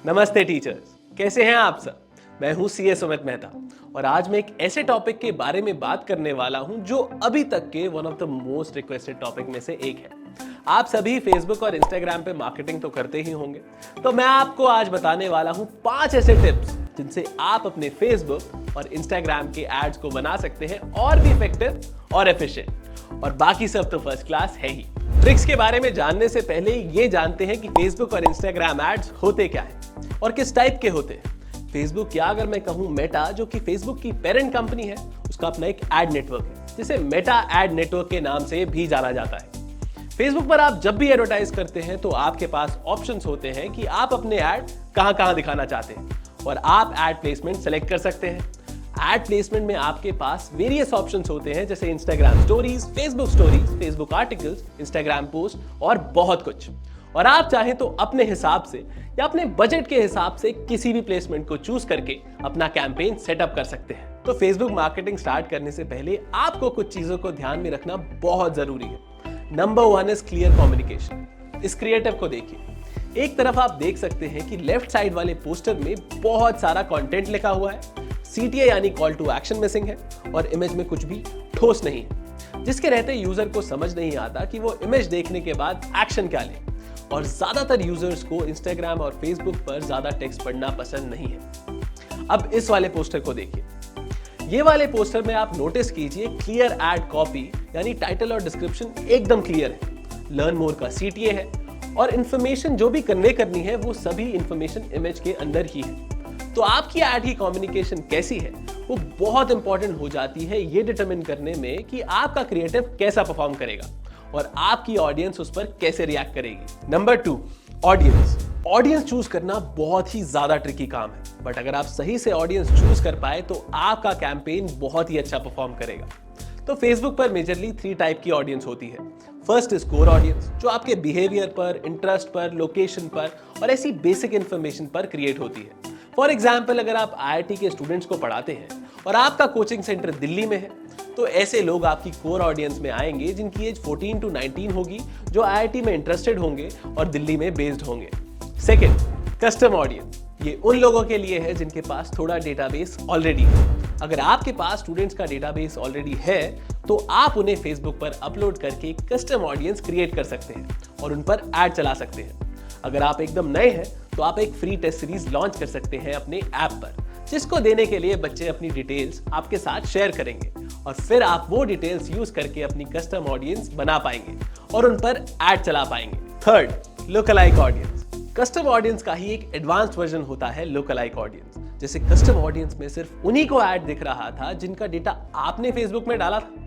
नमस्ते टीचर्स, कैसे हैं आप सब। मैं हूं सीए सुमित मेहता और आज मैं एक ऐसे टॉपिक के बारे में बात करने वाला हूं जो अभी तक के one of the most requested topic में से एक है। आप सभी फेसबुक और इंस्टाग्राम पे मार्केटिंग तो करते ही होंगे, तो मैं आपको आज बताने वाला हूं 5 ऐसे टिप्स जिनसे आप अपने फेसबुक और इंस्टाग्राम के एड्स को बना सकते हैं और भी इफेक्टिव और एफिशिएंट, और बाकी सब तो फर्स्ट क्लास है ही। ट्रिक्स के बारे में जानने से पहले ये जानते हैं कि फेसबुक और इंस्टाग्राम एड्स होते क्या हैं और किस टाइप के होते हैं। फेसबुक या अगर मैं कहूं मेटा, जो कि फेसबुक की पेरेंट कंपनी है, उसका अपना एक एड नेटवर्क है जिसे मेटा एड नेटवर्क के नाम से भी जाना जाता है। फेसबुक पर आप जब भी एडवर्टाइज करते हैं तो आपके पास ऑप्शंस होते हैं कि आप अपने एड कहां दिखाना चाहते हैं और आप एड प्लेसमेंट सेलेक्ट कर सकते हैं। एड प्लेसमेंट में आपके पास वेरियस ऑप्शंस होते हैं जैसे Instagram stories, Facebook articles, Instagram post और बहुत कुछ। और आप चाहें तो अपने हिसाब से या अपने बजट के हिसाब से किसी भी प्लेसमेंट को चूज करके अपना कैंपेन सेटअप कर सकते हैं। तो फेसबुक मार्केटिंग स्टार्ट करने से पहले आपको कुछ चीजों को ध्यान में रखना बहुत जरूरी है। Number 1 is clear communication. इस क्रिएटिव को देखिए। एक तरफ आप देख सकते हैं कि लेफ्ट साइड वाले पोस्टर में बहुत सारा कंटेंट लिखा हुआ है, CTA यानी कॉल टू एक्शन मिसिंग है और इमेज में कुछ भी ठोस नहीं है, जिसके रहते यूजर को समझ नहीं आता कि वो इमेज देखने के बाद एक्शन क्या ले। और ज्यादातर यूजर्स को इंस्टाग्राम और फेसबुक पर ज्यादा टेक्स्ट पढ़ना पसंद नहीं है। अब इस वाले पोस्टर को देखिए। ये वाले पोस्टर में आप नोटिस कीजिए, क्लियर एड कॉपी यानी टाइटल और डिस्क्रिप्शन एकदम क्लियर है, लर्न मोर का CTA है और इंफॉर्मेशन जो भी कन्वे करनी है वो सभी इंफॉर्मेशन इमेज के अंदर ही है। तो आपकी एड की कम्युनिकेशन कैसी है वो बहुत इंपॉर्टेंट हो जाती है ये डिटरमिन करने में कि आपका क्रिएटिव कैसा परफॉर्म करेगा और आपकी ऑडियंस उस पर कैसे रिएक्ट करेगी। नंबर 2, ऑडियंस चूज करना बहुत ही ज्यादा ट्रिकी काम है, बट अगर आप सही से ऑडियंस चूज कर पाए तो आपका कैंपेन बहुत ही अच्छा परफॉर्म करेगा। तो फेसबुक पर मेजरली 3 टाइप की ऑडियंस होती है। फर्स्ट इज कोर ऑडियंस, जो आपके बिहेवियर पर, इंटरेस्ट पर, लोकेशन पर और ऐसी बेसिक इंफॉर्मेशन पर क्रिएट होती है। फॉर एग्जाम्पल, अगर आप IIT के स्टूडेंट्स को पढ़ाते हैं और आपका कोचिंग सेंटर दिल्ली में है, तो ऐसे लोग आपकी कोर ऑडियंस में आएंगे जिनकी एज 14 to 19 होगी, जो IIT में इंटरेस्टेड होंगे और दिल्ली में बेस्ड होंगे। Second, custom audience. ये उन लोगों के लिए है जिनके पास थोड़ा डेटाबेस ऑलरेडी है। अगर आपके पास स्टूडेंट्स का डेटाबेस ऑलरेडी है तो आप उन्हें फेसबुक पर अपलोड करके कस्टम ऑडियंस क्रिएट कर सकते हैं और उन पर ऐड चला सकते हैं। अगर आप एकदम नए हैं तो आप एक फ्री टेस्ट सीरीज लॉन्च कर सकते हैं अपने ऐप पर, जिसको देने के लिए बच्चे अपनी डिटेल्स आपके साथ शेयर करेंगे और फिर आप वो डिटेल्स यूज करके अपनी कस्टम ऑडियंस बना पाएंगे और उन पर ऐड चला पाएंगे। Third, lookalike audience. Custom audience का ही एक एडवांस्ड वर्जन होता है लुकलाइक ऑडियंस। जैसे कस्टम ऑडियंस में सिर्फ उन्हीं को ऐड दिख रहा था जिनका डेटा आपने फेसबुक में डाला था।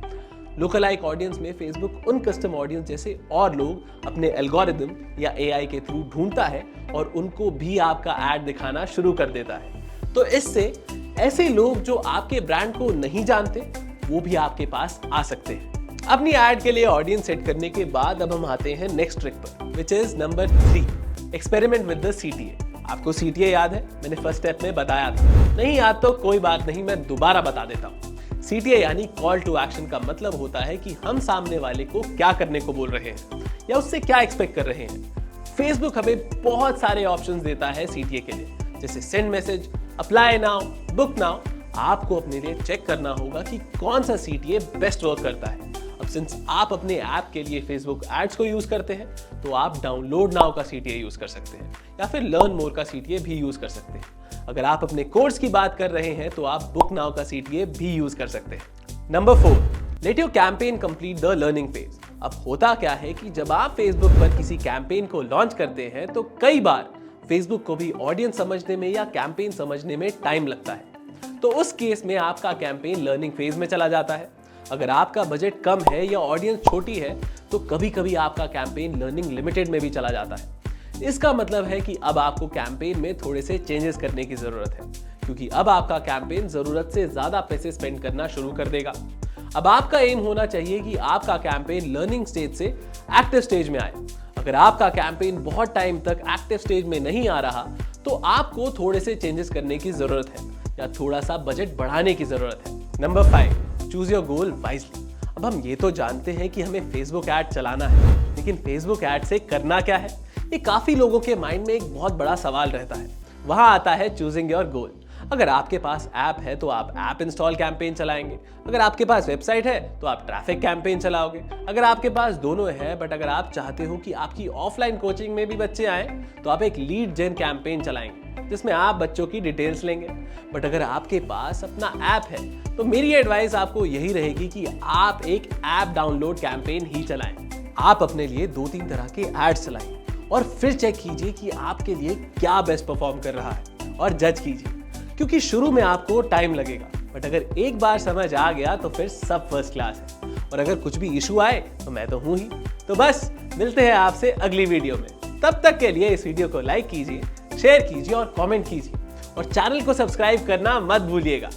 लुकलाइक ऑडियंस में फेसबुक उन कस्टम ऑडियंस जैसे और लोग अपने एल्गोरिदम या AI के थ्रू ढूंढता है और उनको भी आपका ऐड दिखाना शुरू कर देता है। तो इससे ऐसे लोग जो आपके ब्रांड को नहीं जानते वो भी आपके पास आ सकते हैं। अपनी ऐड के लिए ऑडियंस सेट करने के बाद अब हम आते हैं नेक्स्ट ट्रिक पर, which is number 3, experiment with the CTA। आपको CTA याद है? मैंने फर्स्ट स्टेप में बताया था। नहीं याद तो कोई बात नहीं, मैं दोबारा बता देता हूँ। CTA यानी कॉल टू एक्शन का मतलब होता है कि हम सामने वाले को क्या करने को बोल रहे हैं या उससे क्या एक्सपेक्ट कर रहे हैं। फेसबुक हमें बहुत सारे ऑप्शंस देता है CTA के लिए, जैसे send message, apply now, book now. आपको अपने लिए चेक करना होगा कि कौन सा CTA बेस्ट वर्क करता है। अब सिंस आप अपने ऐप के लिए फेसबुक एड्स को यूज करते हैं तो आप डाउनलोड नाउ का CTA यूज कर सकते हैं या फिर लर्न मोर का CTA भी यूज कर सकते हैं। अगर आप अपने कोर्स की बात कर रहे हैं तो आप बुक नाउ का CTA भी यूज कर सकते हैं। Number 4, let your campaign complete the learning phase. अब होता क्या है कि जब आप फेसबुक पर किसी कैंपेन को लॉन्च करते हैं तो कई बार फेसबुक को भी ऑडियंस समझने में या कैंपेन समझने में टाइम लगता है। तो उस केस में आपका कैंपेन लर्निंग फेज में चला जाता है। अगर आपका बजट कम है या ऑडियंस छोटी है तो कभी कभी आपका कैंपेन लर्निंग लिमिटेड में भी चला जाता है। इसका मतलब है कि अब आपको कैंपेन में थोड़े से चेंजेस करने की जरूरत है, क्योंकि अब आपका कैंपेन जरूरत से ज्यादा पैसे स्पेंड करना शुरू कर देगा। अब आपका एम होना चाहिए कि आपका कैंपेन लर्निंग स्टेज से एक्टिव स्टेज में आए। अगर आपका कैंपेन बहुत टाइम तक एक्टिव स्टेज में नहीं आ रहा तो आपको थोड़े से चेंजेस करने की जरूरत है या थोड़ा सा बजट बढ़ाने की जरूरत है। Number 5, choose your goal wisely. अब हम ये तो जानते हैं कि हमें फेसबुक ऐड चलाना है, लेकिन फेसबुक ऐड से करना क्या है, ये काफी लोगों के माइंड में एक बहुत बड़ा सवाल रहता है। वहां आता है चूजिंग योर गोल। अगर आपके पास ऐप है तो आप ऐप इंस्टॉल कैंपेन चलाएंगे, अगर आपके पास वेबसाइट है तो आप ट्रैफिक कैंपेन चलाओगे, अगर आपके पास दोनों है बट अगर आप चाहते हो कि आपकी ऑफलाइन कोचिंग में भी बच्चे आए तो आप एक लीड जेन कैंपेन चलाएंगे जिसमें आप बच्चों की डिटेल्स लेंगे। बट अगर आपके पास अपना ऐप है तो मेरी एडवाइस आपको यही रहेगी कि आप एक ऐप डाउनलोड कैंपेन ही चलाएं। आप अपने लिए 2-3 तरह के एड्स चलाएं और फिर चेक कीजिए कि आपके लिए क्या बेस्ट परफॉर्म कर रहा है और जज कीजिए, क्योंकि शुरू में आपको टाइम लगेगा बट अगर एक बार समझ आ गया तो फिर सब फर्स्ट क्लास है। और अगर कुछ भी इशू आए तो मैं तो हूं ही। तो बस मिलते हैं आपसे अगली वीडियो में। तब तक के लिए इस वीडियो को लाइक कीजिए, शेयर कीजिए और कमेंट कीजिए और चैनल को सब्सक्राइब करना मत भूलिएगा।